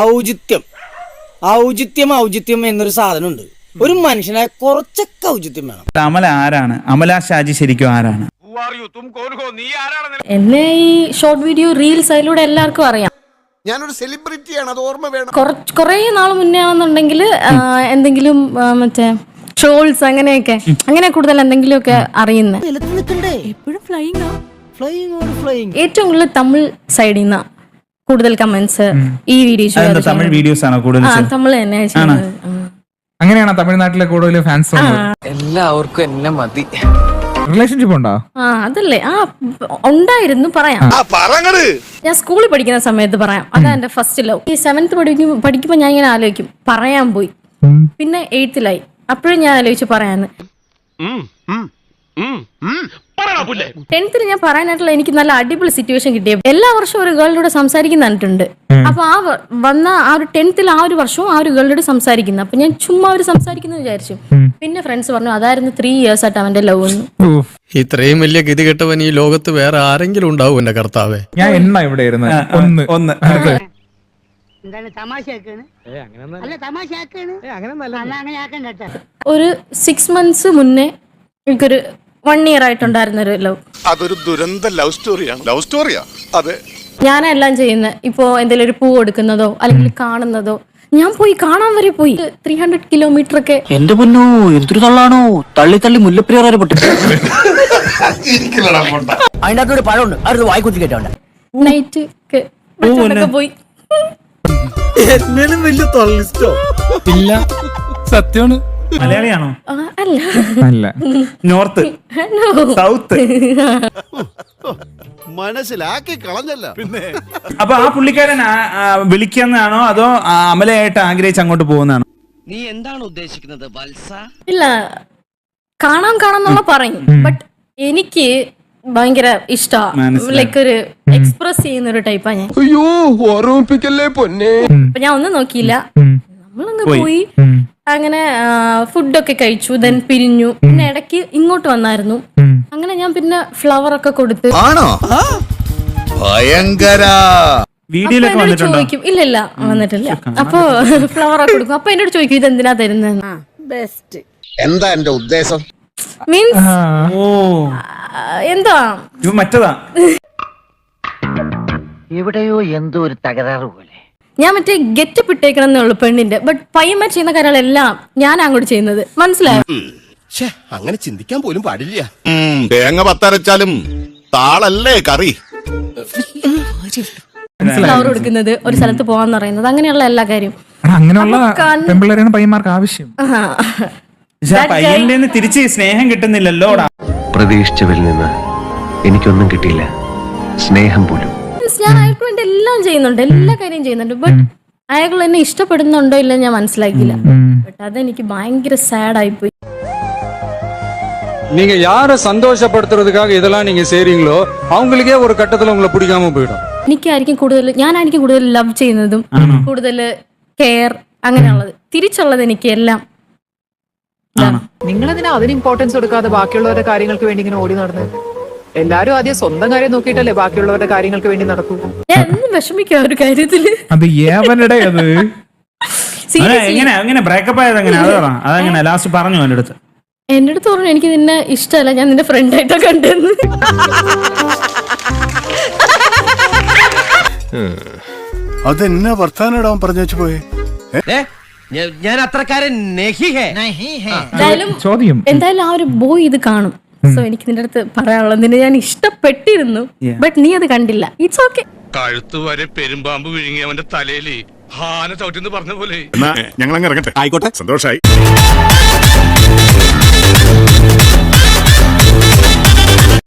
ഔചിത്യം എന്നൊരു സാധനമുണ്ട്. ഒരു മനുഷ്യനെ കുറച്ചൊക്കെ ഔചിത്യം വേണം. അമല ആരാണ്? അമല ഷാജി ശരിക്കും ആരാണ്? എന്നെ ഈ ഷോർട്ട് വീഡിയോ റീൽസ് അതിലൂടെ എല്ലാവർക്കും അറിയാം. ഞാനൊരു സെലിബ്രിറ്റിയാണ്, അത് ഓർമ്മ വേണം. കുറേ നാൾ മുന്നേ ആണെന്നുണ്ടെങ്കിൽ എന്തെങ്കിലും മറ്റേ ട്രോൾസ് അങ്ങനെ കൂടുതൽ എന്തെങ്കിലുമൊക്കെ അറിയുന്നത്. ഏറ്റവും കൂടുതൽ തമിഴ് സൈഡിൽ നിന്നാ കൂടുതൽ കമന്റ്സ് ഈ വീഡിയോ. തമിഴ് വീഡിയോസ് ആണോ കൂടുതൽ? തമിഴ് തന്നെ. അങ്ങനെയാണോ തമിഴ്നാട്ടിലെ കൂടുതൽ ഫാൻസ്? എല്ലാവർക്കും എന്നെ മതി. റിലേഷൻഷിപ്പ് ഉണ്ടോ? അതല്ലേ ഉണ്ടായിരുന്നു പറയാം. ഞാൻ സ്കൂളിൽ പഠിക്കുന്ന സമയത്ത് പറയാം. അതാ എന്റെ ഫസ്റ്റ് ലവ്. ഈ 7th പഠിക്കുമ്പോ ഞാൻ ഇങ്ങനെ ആലോചിക്കും പറയാൻ പോയി. പിന്നെ 8th അപ്പോഴും ഞാൻ ആലോചിച്ചു പറയാന്ന്. 10th ഞാൻ പറയാനായിട്ടുള്ള എനിക്ക് നല്ല അടിപൊളി സിറ്റുവേഷൻ കിട്ടിയ എല്ലാ വർഷവും ഒരു ഗേളിലൂടെ സംസാരിക്കുന്നുണ്ട്. അപ്പൊ വന്ന ആ ഒരു 10th ആ ഒരു വർഷവും ആ ഒരു ഗേളിലൂടെ സംസാരിക്കുന്നു. അപ്പൊ ഞാൻ ചുമ്മാ അവര് സംസാരിക്കുന്നു വിചാരിച്ചു. പിന്നെ ഫ്രണ്ട്സ് പറഞ്ഞു അതായിരുന്നു 3 years ആയിട്ട് അവന്റെ ലവ് എന്ന്. ഇത്രയും വലിയ ഗതി കെട്ടവൻ ഈ ലോകത്ത് വേറെ ആരെങ്കിലും ഉണ്ടാവും എന്റെ കർത്താവേ. ഞാൻ ഇവിടെ ഒന്ന് ഒരു 6 months മുന്നേ എനിക്കൊരു 1 year ആയിട്ടുണ്ടായിരുന്ന ഒരു ലവ്. അതൊരു ദുരന്ത ലവ് സ്റ്റോറിയാ. അതെ, ഞാനെല്ലാം ചെയ്യുന്നത്. ഇപ്പോ എന്തെങ്കിലും ഒരു പൂ കൊടുക്കുന്നതോ അല്ലെങ്കിൽ കാണുന്നതോ ഞാൻ പോയി കാണാൻ വരെ പോയി. 300 kilometer ഒക്കെ. എന്റെ പൊന്നോ എന്തൊരു തള്ളാണോ, തള്ളി മുല്ലപ്പെരിയാർ വരെ പൊട്ടി. അതിനകത്ത് ഒരു പഴമുണ്ട്, അത് വായിക്കുത്തി കേട്ടോണ്ട് നൈറ്റ് പോയി. വലിയ തള്ളിസ്റ്റോ ഇല്ല, സത്യമാണ്. മലയാളിയാണോ? അല്ല. നോർത്ത് സൗത്ത് മനസ്സിലാക്കി കളഞ്ഞല്ല. പിന്നെ അപ്പൊ ആ പുള്ളിക്കാരൻ വിളിക്കുന്നതാണോ അതോ അമലയായിട്ട് ആഗ്രഹിച്ച് അങ്ങോട്ട് പോകുന്നതാണോ? നീ എന്താണ് ഉദ്ദേശിക്കുന്നത് വത്സ? ഇല്ല, കാണാന്നുള്ള പറയും. ബട്ട് എനിക്ക് ഭയങ്കര ഇഷ്ടമാണ്. ലൈക്ക് ഒരു എക്സ്പ്രസ് ചെയ്യുന്ന ഒരു ടൈപ്പാ ഞാൻ. അയ്യോ ഓർമ്മിപ്പിക്കല്ലേ പൊന്നെ. അപ്പൊ ഞാൻ ഒന്നും നോക്കിയില്ല, നമ്മളങ്ങ് പോയി. അങ്ങനെ ഫുഡൊക്കെ കഴിച്ചു, ദെൻ പിരിഞ്ഞു. പിന്നെ ഇടയ്ക്ക് ഇങ്ങോട്ട് വന്നായിരുന്നു. അങ്ങനെ ഞാൻ പിന്നെ ഫ്ലവർ ഒക്കെ കൊടുത്ത് ചോദിക്കും. ഇല്ല വന്നിട്ടില്ല. അപ്പൊ ഫ്ലവർ ഒക്കെ കൊടുക്കും. അപ്പൊ എന്നോട് ചോദിക്കും ഇത് എന്തിനാ തരുന്ന. ബെസ്റ്റ് എന്താ എന്റെ ഉദ്ദേശം? മീൻസ് എന്താ മറ്റതാ എവിടെയോ എന്തോ ഒരു തകരാറ് പോലെ. ഞാൻ മറ്റേ ഗെറ്റപ്പ് ഇട്ടേക്കണം എന്നുള്ളു പെണ്ണിന്റെ. ബട്ട് പയ്യന്മാർ ചെയ്യുന്ന കാര്യങ്ങളെല്ലാം ഞാൻ അങ്ങോട്ട് ചെയ്യുന്നത്. മനസ്സിലായോ? അങ്ങനെ ചിന്തിക്കാൻ പോലും പാടില്ല. തേങ്ങ പത്തരച്ചാലും താളല്ലേ കറി. ഫ്ലവർ കൊടുക്കുന്നത്, ഒരു സ്ഥലത്ത് പോവാന്ന് പറയുന്നത്, അങ്ങനെയുള്ള എല്ലാ കാര്യം. അങ്ങനെയുള്ള പെൺപിള്ളേരാണ് പയ്യന്മാർക്ക് ആവശ്യം. പയ്യന്റെ തിരിച്ച് സ്നേഹം കിട്ടുന്നില്ലല്ലോ. പ്രതീക്ഷിച്ചവരിൽ നിന്ന് എനിക്കൊന്നും കിട്ടിയില്ല, സ്നേഹം പോലും. ഞാൻ അയാൾക്ക് വേണ്ടി എല്ലാം ചെയ്യുന്നുണ്ട്, എല്ലാ കാര്യം ചെയ്യുന്നുണ്ട്. ബട്ട് അയാൾ എന്നെ ഇഷ്ടപ്പെടുന്നുണ്ടോ ഇല്ല ഞാൻ മനസ്സിലാക്കിയില്ല. ബട്ട് അതെനിക്ക് ഭയങ്കര സാഡ് ആയിപ്പോയി. நீங்க யாரை சந்தோஷப்படுத்துறதுக்காக இதெல்லாம் நீங்க செய்றீங்களோ அவங்களுக்கே ஒரு கட்டத்துல உங்களை பிடிக்காம போயிடும். ഞാനായിരിക്കും കൂടുതൽ ലവ് ചെയ്യുന്നതും കൂടുതൽ കെയർ അങ്ങനെയുള്ളത്. തിരിച്ചുള്ളത് എനിക്ക് എല്ലാം. നിങ്ങളെന്തിനാ അതിന് ഇമ്പോർട്ടൻസ് കൊടുക്കാതെ ബാക്കിയുള്ളവരുടെ കാര്യങ്ങൾക്ക് വേണ്ടി ഇങ്ങനെ ഓടി നടന്നത്? എല്ലാരും ആദ്യം സ്വന്തം കാര്യം നോക്കിയിട്ടല്ലേ ബാക്കിയുള്ളവരുടെ കാര്യങ്ങൾക്ക് വേണ്ടി നടക്കൂ. ഞാൻ എന്നും വിഷമിക്കാം ഒരു കാര്യത്തില്. അത് എങ്ങനെ ബ്രേക്കപ്പ് ആയത് എങ്ങനെ? അതെങ്ങനെ ലാസ്റ്റ് പറഞ്ഞു എന്റെ അടുത്ത് പറഞ്ഞു എനിക്ക് നിന്നെ ഇഷ്ടമല്ല, ഞാൻ നിന്റെ ഫ്രണ്ട് ആയിട്ടാ കണ്ടെന്ന്. അതെന്നാ വർത്താനം പറഞ്ഞു വെച്ചു പോയേ. ഞാൻ അത്രക്കാരൻ എന്തായാലും ആ ഒരു ബോയ് ഇത് കാണും. സോ എനിക്ക് നിന്റെ അടുത്ത് പറയാനുള്ളത്, നിന്നെ ഞാൻ ഇഷ്ടപ്പെട്ടിരുന്നു, ബട്ട് നീ അത് കണ്ടില്ല. It's okay. കഴുത്ത് വരെ പെരുമ്പാമ്പ് വിഴുങ്ങി അവന്റെ തലയില് ഹാന ചവിട്ടിന്ന് പറഞ്ഞ പോലെ. ഞങ്ങൾ ഇറങ്ങട്ടെ. ആയിക്കോട്ടെ, സന്തോഷായി.